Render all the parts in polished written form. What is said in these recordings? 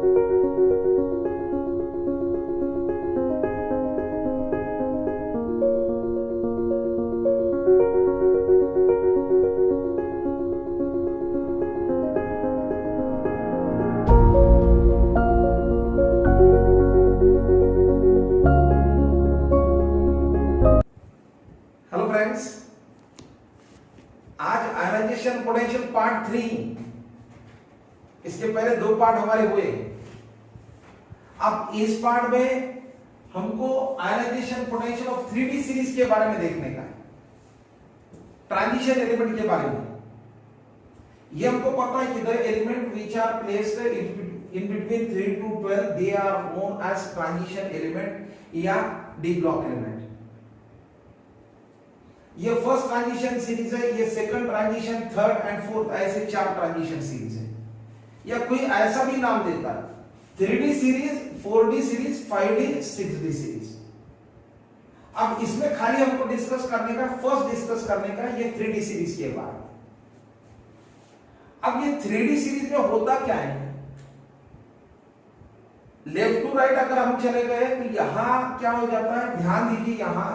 आज ionization potential part 3, इसके पहले 2 पार्ट हमारे हुए। अब इस पार्ट में हमको ionization potential of 3D series के बारे में देखने का है, ट्रांजिशन एलिमेंट के बारे में। ये हमको पता है कि the element which are placed in between 3 to 12 they are known as transition element या डी ब्लॉक एलिमेंट। ये फर्स्ट ट्रांजिशन सीरीज है, ये second transition, third and fourth, ऐसे 4 ट्रांजिशन सीरीज है। या कोई ऐसा भी नाम देता है 3D series, 4D series, 5D, 6D series. अब इसमें खाली हमको डिस्कस करने का, फर्स्ट डिस्कस करने का ये 3D सीरीज के बारे में। अब ये 3D सीरीज में होता क्या है, लेफ्ट टू राइट अगर हम चले गए तो यहां क्या हो जाता है, ध्यान दीजिए, यहां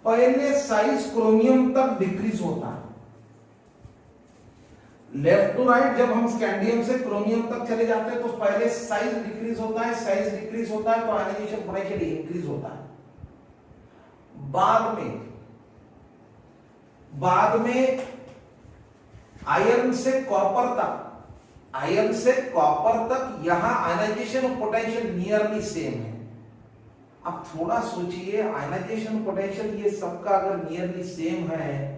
पहले साइज क्रोमियम तक डिक्रीज होता है। लेफ्ट टू राइट जब हम स्कैंडियम से क्रोमियम तक चले जाते हैं तो पहले साइज डिक्रीज होता है, साइज डिक्रीज होता है तो आयनाइजेशन पोटेंशियल इंक्रीज होता है। बाद में आयरन से कॉपर तक, आयरन से कॉपर तक यहां आयनाइजेशन पोटेंशियल नियरली सेम है। अब थोड़ा सोचिए, आयनाइजेशन पोटेंशियल ये सबका अगर नियरली सेम है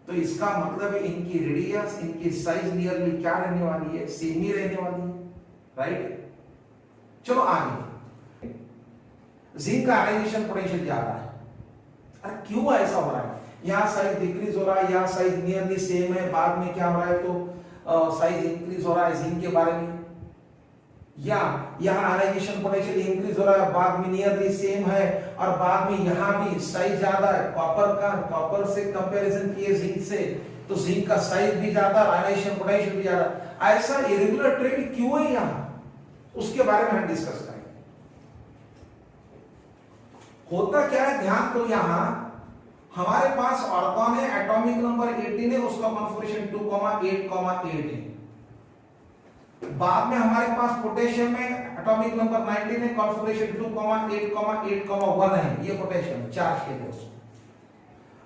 तो इसका मतलब है इनकी रेडियस, इनकी साइज नियरली क्या रहने वाली है, सेम ही रहने वाली है, राइट। चलो आगे, जिंक का आयनाइजेशन पोटेंशियल ज्यादा है। अरे क्यों ऐसा हो रहा है, यहां साइज डिक्रीज हो रहा है, यहां साइज नियरली सेम है, बाद में क्या हो रहा है तो साइज इंक्रीज हो रहा है जिंक के बारे में। या यहां आयनाइजेशन पोटेंशियल इंक्रीज हो रहा है, बाद में नियरली सेम है, और बाद में यहां भी साइज ज्यादा है कॉपर का, कॉपर से कंपैरिजन किए जिंक से तो जिंक का साइज भी ज्यादा, आयनाइजेशन पोटेंशियल भी ज्यादा। ऐसा इरेगुलर ट्रेंड क्यों है यहां, उसके बारे में हम डिस्कस करेंगे। होता क्या है, ध्यान दो, यहां हमारे पास ऑर्गन है, एटॉमिक नंबर 18 है, उसका कॉन्फिगरेशन 2,8,8 है। बाद में हमारे पास पोटेशियम में एटॉमिक नंबर 19 है, कॉन्फिगरेशन 2,8,8,1 है, ये पोटेशियम 4 शेल है उसमें।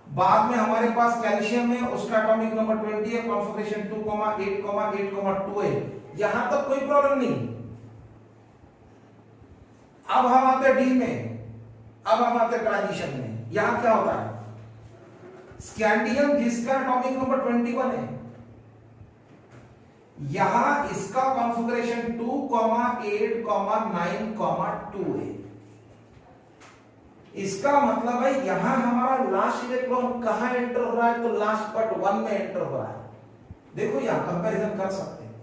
बाद में हमारे पास कैल्शियम है, उसका एटॉमिक नंबर 20 है, कॉन्फिगरेशन 2,8,8,2 है। यहां तक कोई प्रॉब्लम नहीं। अब हम आते डी में, अब हम आते ट्रांजिशन में। यहां क्या होता है, स्कैंडियम जिसका एटॉमिक नंबर 21 है, यहां इसका कॉन्फ़िगरेशन 2,8,9,2 है। इसका मतलब है यहां हमारा लास्ट इलेक्ट्रॉन कहां एंटर हो रहा है, तो लास्ट बट 1 में एंटर हो रहा है। देखो यहां कंपैरिजन कर सकते हैं,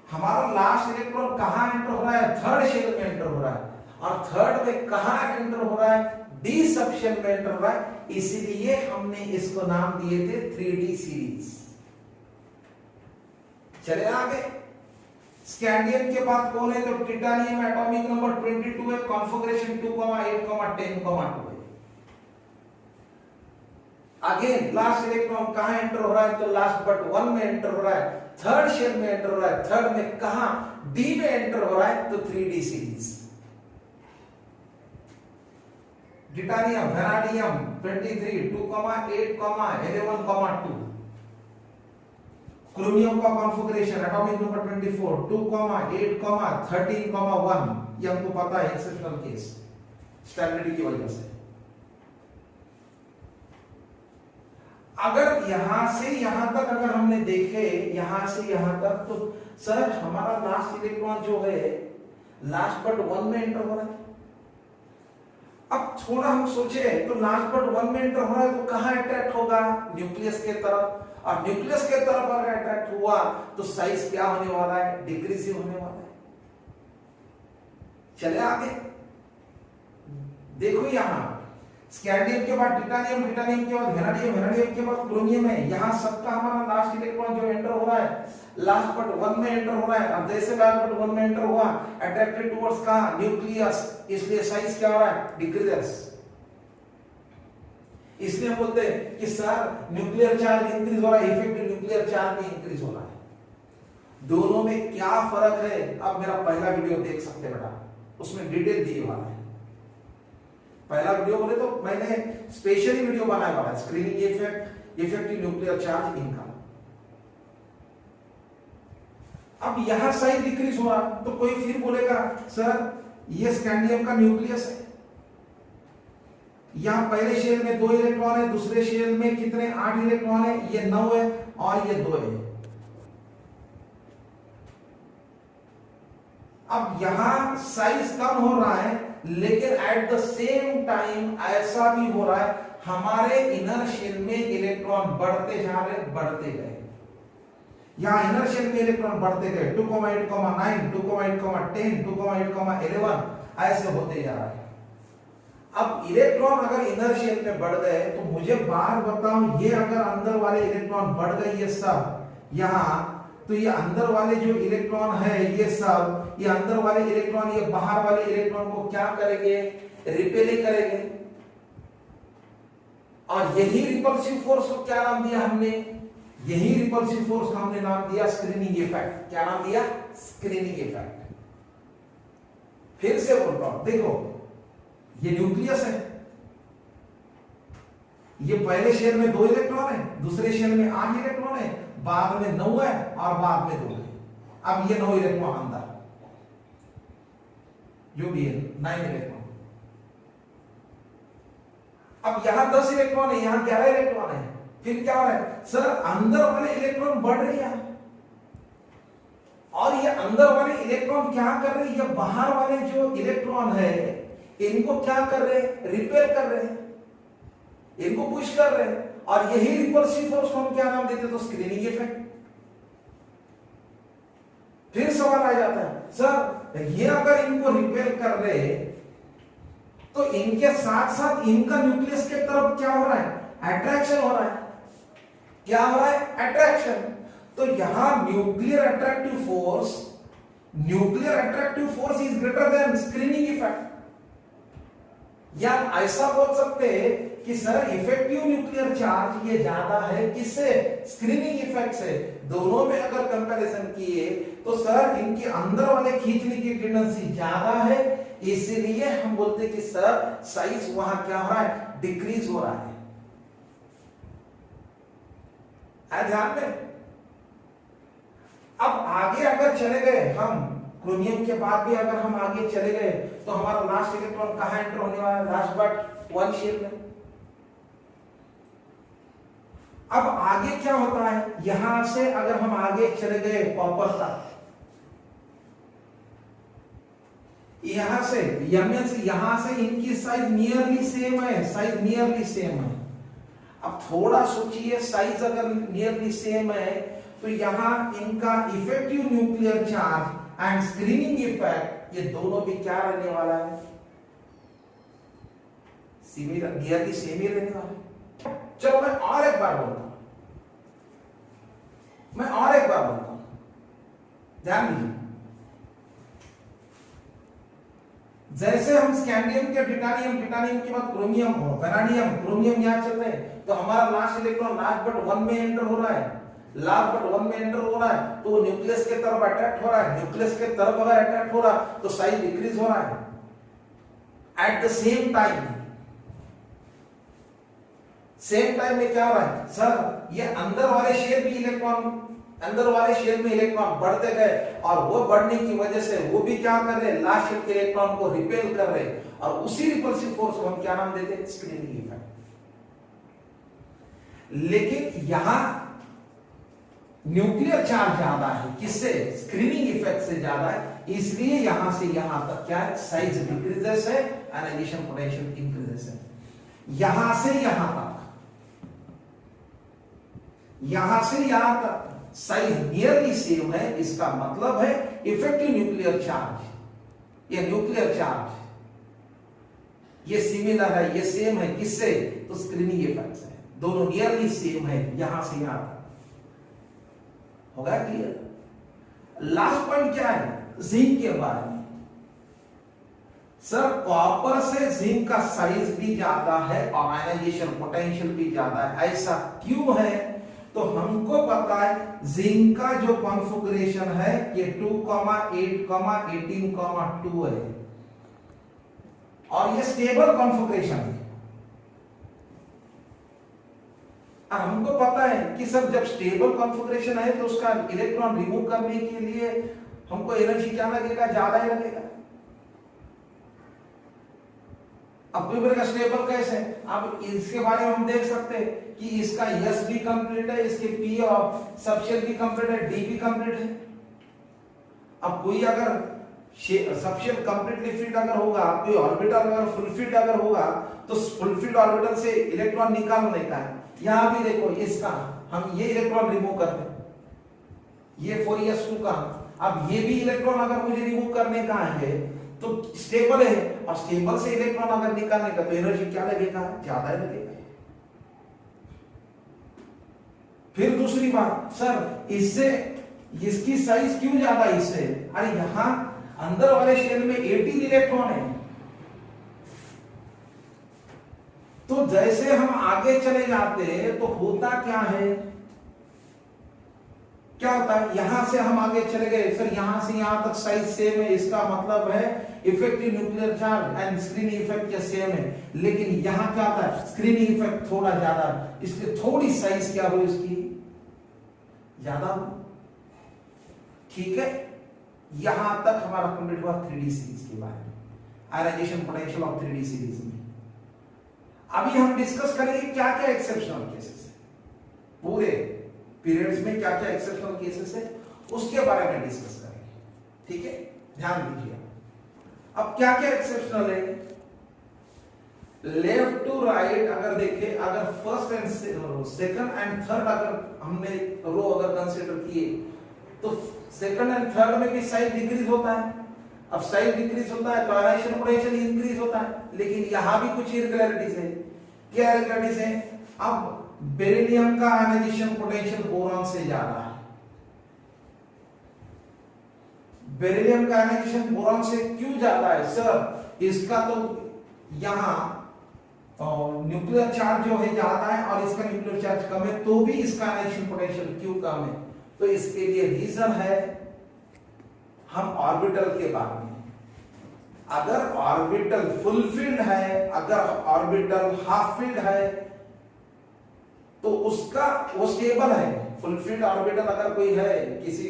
हमारा लास्ट इलेक्ट्रॉन कहां एंटर हो रहा है, थर्ड शेल में एंटर हो रहा है, और थर्ड में कहां एंटर हो रहा है, डी सब शेल में एंटर हो रहा है। इसलिए हमने इसको नाम दिए थे 3D सीरीज। चले आगे, स्कैंडियम के बाद कौन है, तो टिटानियम एटॉमिक नंबर 22 है, कॉन्फ़िगरेशन 2,8,10,2 है। अगेन लास्ट इलेक्ट्रॉन कहां एंटर हो रहा है, तो लास्ट बट 1 में एंटर हो रहा है, थर्ड शेल में एंटर हो रहा है, थर्ड में कहां, डी में एंटर हो रहा है, तो 3D series. Titanium, vanadium 23, 2,8,11,2। Chromium का कॉन्फ़िगरेशन एटॉमिक नंबर 24, 2,8,13,1। ये हमको पता है, एक्सेप्शनल केस, स्टैंडर्ड की वजह से। अगर यहां से यहां तक अगर हमने देखे, यहां से यहां तक, तो सर हमारा लास्ट इलेक्ट्रॉन जो है लास्ट बट 1 में एंटर हो रहा है। अब थोड़ा हम सोचे तो लास्ट बट 1 में एंटर हो रहा है तो कहां अट्रैक्ट होगा, न्यूक्लियस के तरफ, और न्यूक्लियस के तरफ अगर अट्रैक्ट हुआ तो साइज क्या होने वाला है, डिक्रीज होने वाला है। चले आगे, देखो यहां स्कैंडियम के बाद टिटानियम, टिटानियम के बाद वेनाडियम, वेनाडियम के बाद क्रोमियम है। यहाँ सबका हमारा लास्ट इलेक्ट्रॉन जो एंटर हो रहा है लास्ट बट 1 में एंटर हो रहा है। अब जैसे लास्ट बट 1 में एंटर हुआ अट्रैक्टेड टुवर्ड्स का न्यूक्लियस, इसलिए साइज क्या हो रहा है? डिक्रीजेस। इसलिए हम बोलते हैं कि सर न्यूक्लियर चार्ज इंक्रीज हो रहा है, इफेक्टिव न्यूक्लियर चार्ज भी इंक्रीज हो रहा है। दोनों में क्या फर्क है? अब मेरा पहला वीडियो देख सकते बेटा, उसमें डिटेल दिए हुआ है। पहला वीडियो बोले तो मैंने स्पेशली वीडियो बनाया हुआ है, screening effect, effective nuclear charge, इनका। अब यहां साइज डिक्रीज हुआ तो कोई फिर बोलेगा सर ये स्कैंडियम का न्यूक्लियस है, यहां पहले शेल में 2 इलेक्ट्रॉन है, दूसरे शेल में कितने? 8 इलेक्ट्रॉन है, ये 9 है और ये 2 है। अब यहां साइज कम हो रहा है, लेकिन एट द सेम टाइम ऐसा भी हो रहा है हमारे इनर शेल में इलेक्ट्रॉन बढ़ते जा रहे, बढ़ते गए। यहां इनर शेल में इलेक्ट्रॉन बढ़ते गए, 2,8,9, 2,8,10, 2,8,11 ऐसे होते जा रहा है। अब इलेक्ट्रॉन अगर इनर शेल में बढ़ गए तो मुझे बाहर बताओ, ये अगर अंदर वाले इलेक्ट्रॉन बढ़ गए ये सब यहां, तो ये अंदर वाले जो इलेक्ट्रॉन है ये सब, ये अंदर वाले इलेक्ट्रॉन ये बाहर वाले इलेक्ट्रॉन को क्या करेंगे? रिपेल करेंगे। और यही रिपल्सिव फोर्स को क्या नाम दिया हमने? यही रिपल्सिव फोर्स का हमने नाम दिया स्क्रीनिंग इफेक्ट। क्या नाम दिया? Screening effect. फिर से बोलता हूं, देखो ये न्यूक्लियस है, ये पहले शेल में 2 इलेक्ट्रॉन है, दूसरे शेल में 8 इलेक्ट्रॉन है, बाद में 9 है और बाद में 2 है। अब ये 9 इलेक्ट्रॉन अंदर जो भी है 9 इलेक्ट्रॉन। अब यहां 10 इलेक्ट्रॉन है, यहां 11 इलेक्ट्रॉन है। फिर क्या हो रहा है? सर अंदर वाले इलेक्ट्रॉन बढ़ रही है और ये अंदर वाले इलेक्ट्रॉन क्या कर रहे हैं? ये बाहर वाले जो इलेक्ट्रॉन है इनको क्या कर रहे हैं? रिपेल कर रहे हैं, इनको पुश कर रहे हैं। और यही रिपल्सिव फोर्स को हम क्या नाम देते? तो स्क्रीनिंग इफेक्ट। फिर सवाल आ जाता है सर ये अगर इनको रिपेल कर रहे तो इनके साथ साथ इनका न्यूक्लियस के तरफ क्या हो रहा है? अट्रैक्शन हो रहा है। क्या हो रहा है? अट्रैक्शन। तो यहां nuclear attractive force is greater than screening effect. या ऐसा बोल सकते हैं कि सर इफेक्टिव न्यूक्लियर चार्ज ये ज्यादा है किससे? स्क्रीनिंग इफेक्ट से। दोनों में अगर कंपैरिजन किए तो सर इनके अंदर वाले खींचने की टेंडेंसी ज्यादा है, इसीलिए हम बोलते कि सर साइज वहां क्या हो रहा है? डिक्रीज हो रहा है। ध्यान में। अब आगे अगर चले गए हम, क्रोमियम के बाद भी अगर हम आगे चले गए तो हमारा लास्ट इलेक्ट्रॉन कहां एंटर होने वाला है? लास्ट बट 1 शेल में। अब आगे क्या होता है? यहां से अगर हम आगे चले गए कॉपर तक, यहां से यहां से इनकी साइज नियरली सेम है, साइज नियरली सेम है। अब थोड़ा सोचिए, साइज अगर नियरली सेम है तो यहां इनका effective nuclear charge and screening effect ये दोनों भी क्या रहने वाला है? नियरली सेम ही रहने वाला है। चलो मैं और एक बार बोलता हूं, ध्यान दीजिए। जैसे हम स्कैंडियम के टिटानियम, टिटानियम के बाद क्रोमियम हो, वेनाडियम, क्रोमियम यहां चल रहे हैं, तो हमारा लास्ट इलेक्ट्रॉन लास्ट बट 1 में एंटर हो रहा है। लास्ट बट 1 में एंटर हो रहा है तो वो न्यूक्लियस के तरफ अट्रैक्ट हो रहा है। न्यूक्लियस के तरफ अगर अट्रैक्ट हो रहा तो साइज डिक्रीज हो रहा है। एट द सेम टाइम में क्या हो रहा है? सर ये अंदर वाले शेल में इलेक्ट्रॉन बढ़ते गए और वो बढ़ने की वजह से वो भी क्या कर रहे हैं? लास्ट शेल के इलेक्ट्रॉन को रिपेल कर रहे हैं। और उसी रिपल्सिव फोर्स को हम क्या नाम देते हैं? Screening effect. लेकिन यहां न्यूक्लियर चार्ज ज्यादा है, किससे? स्क्रीनिंग इफेक्ट से ज्यादा है, इसलिए यहां से यहां तक क्या है? साइज डिक्रीजेस है, आयनाइजेशन पोटेंशियल इंक्रीजेस है। यहां से यहां तक साइज नियरली सेम है, इसका मतलब है इफेक्टिव न्यूक्लियर चार्ज, ये न्यूक्लियर चार्ज ये सिमिलर है, ये सेम है, किससे? तो स्क्रीनिंग इफेक्ट से। दोनों नियरली सेम है, यहां से यहां तक। होगा क्लियर? लास्ट पॉइंट क्या है? जिंक के बारे में। सर कॉपर से जिंक का साइज भी ज्यादा है और आयनाइजेशन पोटेंशियल भी ज्यादा है। ऐसा क्यों है? तो हमको पता है जिंक का जो कॉन्फ़िगरेशन है ये 2,8,18,2 है और ये स्टेबल कॉन्फ़िगरेशन है। और हमको पता है कि सर जब स्टेबल कॉन्फ़िगरेशन है तो उसका इलेक्ट्रॉन रिमूव करने के लिए हमको एनर्जी क्या लगेगा? ज्यादा ही लगेगा। अब कोई बोलेगा स्टेबल कैसे? अब इसके बारे में हम देख सकते हैं कि इसका यस भी कंप्लीट है, इसके पी और सबशेल भी कंप्लीट है, डी भी कंप्लीट है। अब कोई अगर सबशेल कंप्लीटली फिल्ड अगर होगा, कोई ऑर्बिटल अगर फुल फिल्ड अगर होगा तो फुल फिल्ड ऑर्बिटल से इलेक्ट्रॉन निकालने का है। यहां भी देखो इसका हम ये इलेक्ट्रॉन रिमूव कर दें, ये 4s2 का। अब ये भी इलेक्ट्रॉन अगर मुझे रिमूव करने का है तो स्टेबल है और स्टेबल से इलेक्ट्रॉन अगर निकालने का तो एनर्जी क्या लगेगा? ज्यादा ही लगेगा। फिर दूसरी बात, सर इससे इसकी साइज क्यों ज्यादा इससे? अरे यहां अंदर वाले शेल में 18 इलेक्ट्रॉन है। तो जैसे हम आगे चले जाते हैं तो होता क्या है? क्या होता है? यहां से हम आगे चले गए, सर यहां से यहां तक साइज सेम है, इसका मतलब है effective nuclear charge and screening effect या सेम है। लेकिन यहां क्या होता है? स्क्रीनिंग इफेक्ट थोड़ा ज्यादा, इसलिए थोड़ी साइज क्या हो इसकी? ज्यादा हो। ठीक है, यहां तक हमारा कंप्लीट हुआ 3D सीरीज के बारे में, ionization potential of 3D series में। अभी हम डिस्कस करेंगे क्या क्या एक्सेप्शनल केसेस है, पूरे पीरियड्स में क्या क्या एक्सेप्शनल केसेस है उसके बारे में डिस्कस करेंगे। ठीक है, ध्यान दीजिए। अब क्या क्या एक्सेप्शनल है? लेफ्ट टू राइट अगर देखें, अगर first and second and third अगर हमने रो अगर कंसीडर किए तो सेकंड एंड थर्ड में भी साइज डिक्रीज होता है। अब साइज डिक्रीज होता है तो आयनाइजेशन पोटेंशियल इंक्रीज होता है, लेकिन यहां भी कुछ इरेगुलरिटीज है। क्या इरेगुलरिटीज है? अब बेरिलियम का आयनाइजेशन पोटेंशियल बोरॉन से ज्यादा है। बेरिलियम का आयनाइजेशन बोरॉन से क्यों ज्यादा है? सर इसका तो यहां न्यूक्लियर चार्ज जो है ज्यादा है और इसका न्यूक्लियर चार्ज कम है, तो भी इसका आयनाइजेशन पोटेंशियल क्यों कम है? तो इसके लिए रीजन है, हम ऑर्बिटल के बारे में। अगर ऑर्बिटल फुल फील्ड है, अगर ऑर्बिटल हाफ फील्ड है तो उसका वो स्टेबल है। फुल फील्ड ऑर्बिटल अगर कोई है किसी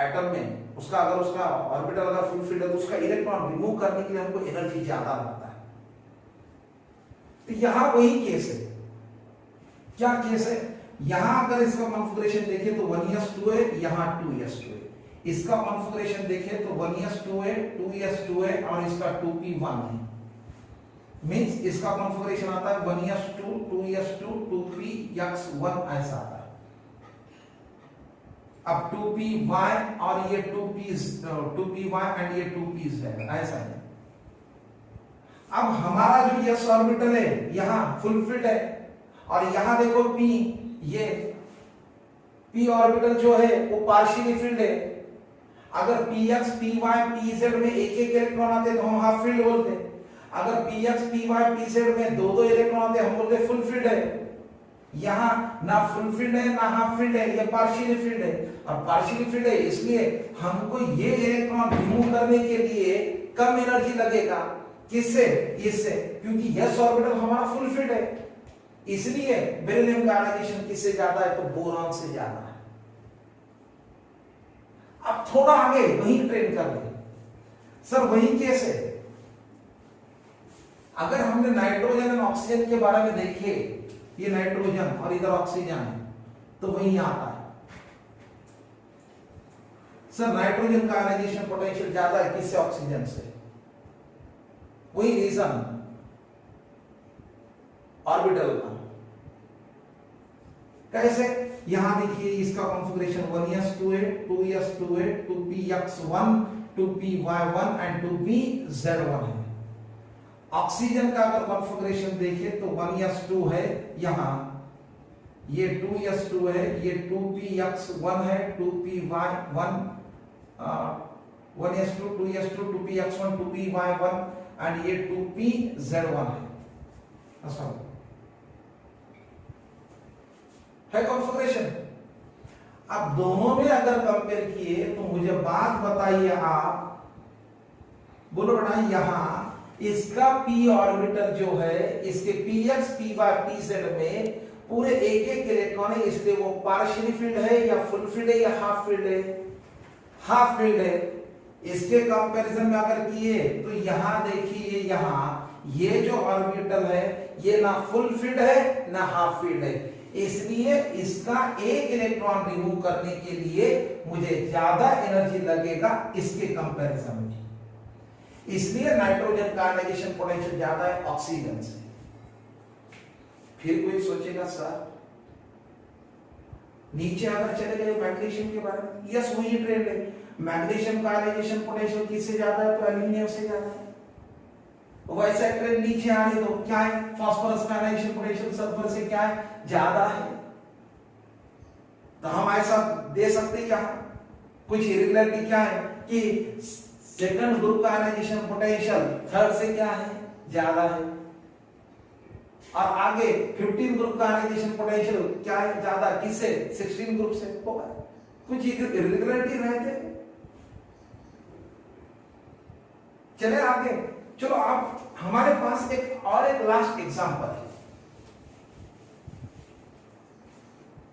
एटम में, उसका अगर उसका ऑर्बिटल अगर फुल फील्ड है तो उसका इलेक्ट्रॉन रिमूव करने के लिए हमको एनर्जी ज्यादा लगता है। तो यहां वही केस है। क्या केस है? यहां अगर इसका कॉन्फ़िगरेशन देखें तो 1s2 है, यहां 2s2 है। इसका कॉन्फ़िगरेशन देखें तो 1s2 है, 2s2 है और इसका 2p1 है। मींस इसका कॉन्फ़िगरेशन आता है 1s2, 2s2, 2px1 ऐसा आता है। अब 2py और ये 2py एंड ये 2p's है, ऐसा है। अब हमारा जो s ऑर्बिटल है यहां फुल फिल्ड है और यहां देखो p, ये p ऑर्बिटल जो है वो पार्शियली फिल्ड है। अगर px, py, pz में एक एक इलेक्ट्रॉन आते तो हम हाफ फील्ड बोलते। अगर px, py, pz में दो दो इलेक्ट्रॉन आते हम बोलते फुल फील्ड है। यहां ना फुल फील्ड है ना हाफ फील्ड है, ये पार्शियली फील्ड है। और पार्शियली फील्ड है इसलिए हमको ये इलेक्ट्रॉन रिमूव करने के लिए कम एनर्जी लगेगा। किससे? इससे, क्योंकि s ऑर्बिटल हमारा फुल फील्ड है। इसलिए बेरिलियम का आयनाइजेशन किससे ज्यादा है? तो बोरॉन से ज्यादा है। अब थोड़ा आगे वहीं ट्रेन कर ले। सर वही केस है, अगर हमने नाइट्रोजन और ऑक्सीजन के बारे में देखे, ये नाइट्रोजन और इधर ऑक्सीजन है तो वही आता है। सर नाइट्रोजन का आयनाइजेशन पोटेंशियल ज्यादा है किससे? ऑक्सीजन से। वही रीजन ऑर्बिटल का। कैसे? यहां देखिए इसका कॉन्फ़िगरेशन 1s2 है, 2s2 है, 2px1, 2py1 एंड 2pz1 है। ऑक्सीजन का अगर कॉन्फ़िगरेशन देखें तो 1s2 है यहां, ये 2s2 है, ये 2px1 है, 2py1, 1s2 2s2 2px1 2py1 and ये 2pz1 है कॉन्फ़िगरेशन। अब दोनों में अगर कंपेयर किए तो मुझे बात बताइए आप, बोलो बेटा यहां इसका p ऑर्बिटल जो है इसके px py pz में पूरे एक एक इलेक्ट्रॉन है, इसलिए वो पार्शियली फील्ड है या फुल फील्ड है या हाफ फील्ड है, हाफ फील्ड है। इसके कंपैरिजन में अगर किए तो यहां देखिए, यहां ये जो ऑर्बिटल है ये ना फुल फील्ड है ना हाफ फील्ड है, इसलिए इसका एक इलेक्ट्रॉन रिमूव करने के लिए मुझे ज्यादा एनर्जी लगेगा इसके कंपैरिजन में, इसलिए नाइट्रोजन का आयनाइजेशन पोटेंशियल ज्यादा है ऑक्सीजन से। फिर कोई सोचेगा सर नीचे अगर चले गए मैग्नीशियम के बारे में, यस वही ट्रेंड है, मैग्नीशियम का आयनाइजेशन पोटेंशियल किससे ज्यादा है तो एल्यूमिनियम से ज्यादा है। वैसा ट्रेंड नीचे आने तो क्या है, फास्फोरस का आयनाइजेशन पोटेंशियल सल्फर से क्या है ज्यादा है, तो हम ऐसा दे सकते हैं यहां कुछ इरेगुलरिटी क्या है कि सेकंड ग्रुप का आयनाइजेशन पोटेंशियल थर्ड से क्या है ज्यादा है, और आगे 15 ग्रुप का आयनाइजेशन पोटेंशियल क्या है ज्यादा, किससे 16 ग्रुप से होगा, कुछ इरेगुलरिटी रहते। चले आगे, चलो आप हमारे पास एक और एक लास्ट एग्जांपल है,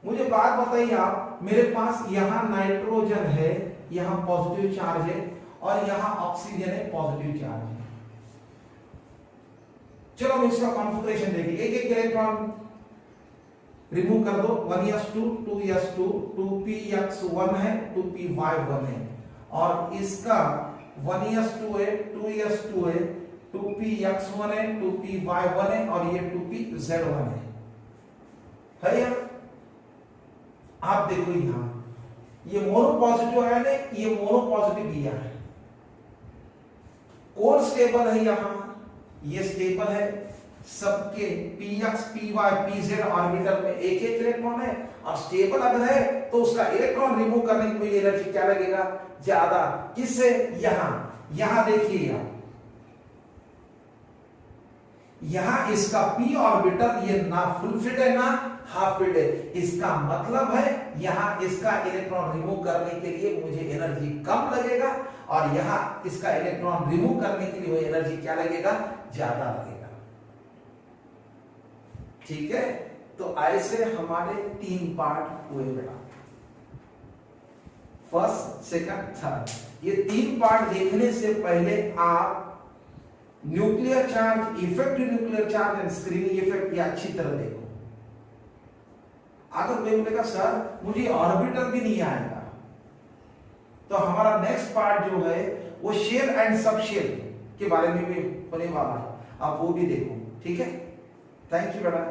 मुझे बात बताइए आप, मेरे पास यहां नाइट्रोजन है, यहां पॉजिटिव चार्ज है और यहां ऑक्सीजन है पॉजिटिव चार्ज है। चलो हम इसका कॉन्फ़िगरेशन देखिए, एक एक इलेक्ट्रॉन रिमूव कर दो, 1s2 2s2 2px1 है 2py1 है, और इसका 1s2 है 2s2 है 2px1 है 2py1 है और ये 2pz1 है यार। आप देखो यहां ये मोनो पॉजिटिव आयन है, ये मोनो पॉजिटिव दिया है, कौन स्टेबल है यहां, ये स्टेबल है, सबके px py pz ऑर्बिटल में एक एक इलेक्ट्रॉन है, और स्टेबल अगर है तो उसका इलेक्ट्रॉन रिमूव करने के लिए एनर्जी क्या लगेगा ज्यादा, किससे, यहां देखिए आप, यहां इसका p ऑर्बिटल ये ना फुल फिट है ना हाफ फिट है, इसका मतलब है यहां इसका इलेक्ट्रॉन रिमूव करने के लिए मुझे एनर्जी कम लगेगा, और यहां इसका इलेक्ट्रॉन रिमूव करने के लिए वो एनर्जी क्या लगेगा ज्यादा लगेगा। ठीक है, तो ऐसे हमारे 3 पार्ट हुए बेटा, फर्स्ट सेकंड थर्ड। ये 3 पार्ट देखने से पहले आप nuclear charge, effective nuclear charge and screening effect ये अच्छी तरह देखो। अगर कोई बोलेगा सर मुझे ऑर्बिटल भी नहीं आएगा, तो हमारा नेक्स्ट पार्ट जो है वो शेल एंड सब शेल के बारे में भी होने वाला है, आप वो भी देखो। ठीक है, थैंक यू बेटा।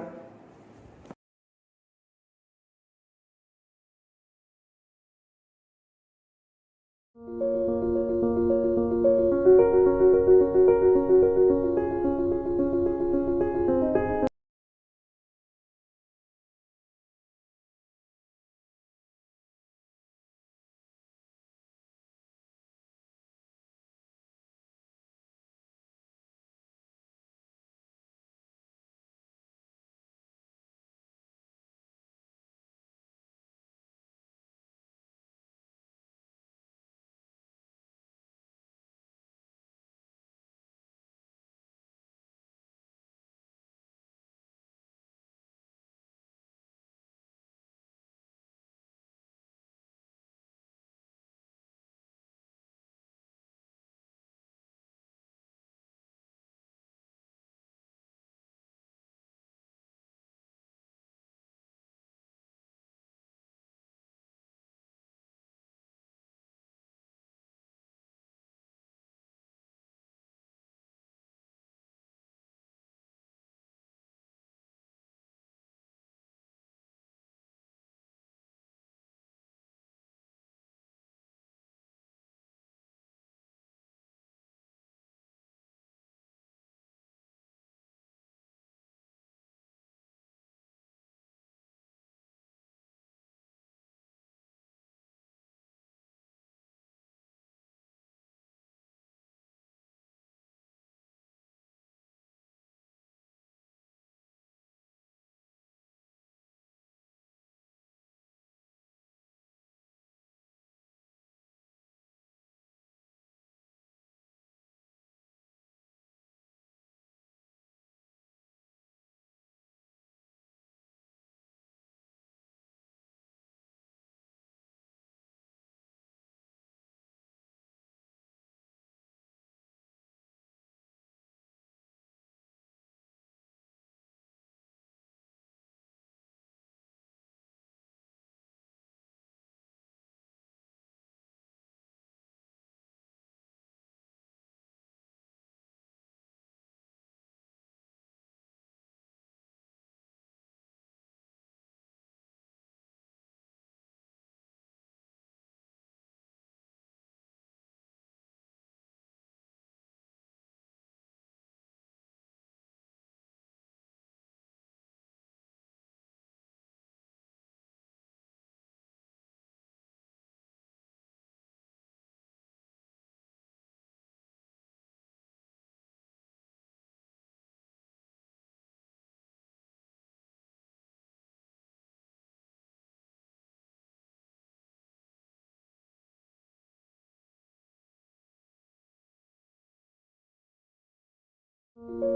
है।